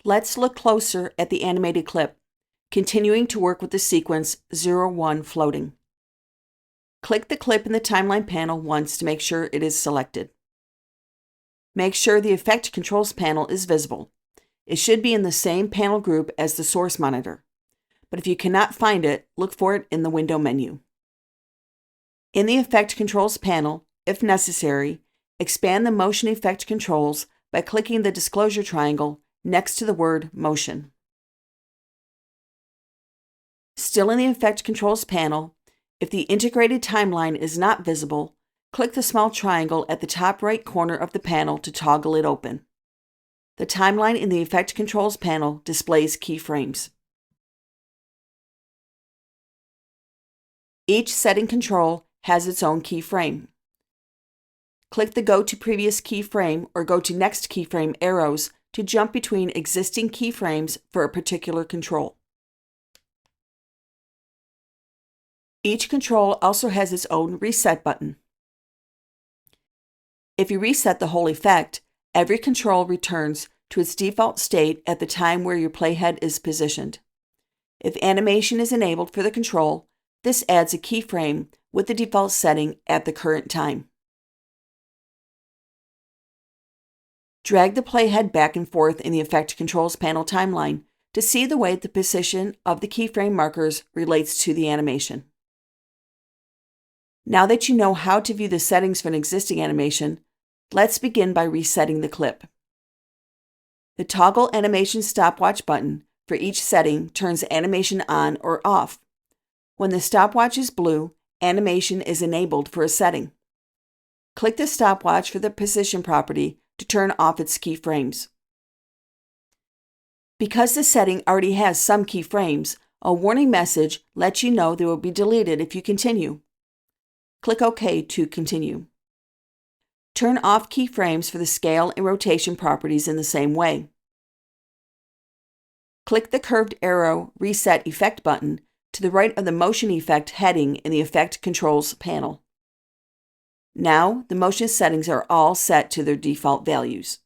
Let's look closer at the animated clip, continuing to work with the sequence 0-1 floating. Click the clip in the timeline panel once to make sure it is selected. Make sure the Effect Controls panel is visible. It should be in the same panel group as the source monitor, but if you cannot find it, look for it in the window menu. In the Effect Controls panel, if necessary, expand the Motion Effect Controls by clicking the disclosure triangle next to the word Motion. Still in the Effect Controls panel, if the integrated timeline is not visible, click the small triangle at the top right corner of the panel to toggle it open. The timeline in the Effect Controls panel displays keyframes. Each setting control has its own keyframe. Click the Go to Previous Keyframe or Go to Next Keyframe arrows to jump between existing keyframes for a particular control. Each control also has its own Reset button. If you reset the whole effect, every control returns to its default state at the time where your playhead is positioned. If animation is enabled for the control, this adds a keyframe with the default setting at the current time. Drag the playhead back and forth in the Effect Controls panel timeline to see the way the position of the keyframe markers relates to the animation. Now that you know how to view the settings for an existing animation, let's begin by resetting the clip. The Toggle Animation Stopwatch button for each setting turns animation on or off. When the stopwatch is blue, animation is enabled for a setting. Click the stopwatch for the position property to turn off its keyframes. Because the setting already has some keyframes, a warning message lets you know they will be deleted if you continue. Click OK to continue. Turn off keyframes for the scale and rotation properties in the same way. Click the curved arrow Reset Effect button to the right of the Motion Effect heading in the Effect Controls panel. Now, the motion settings are all set to their default values.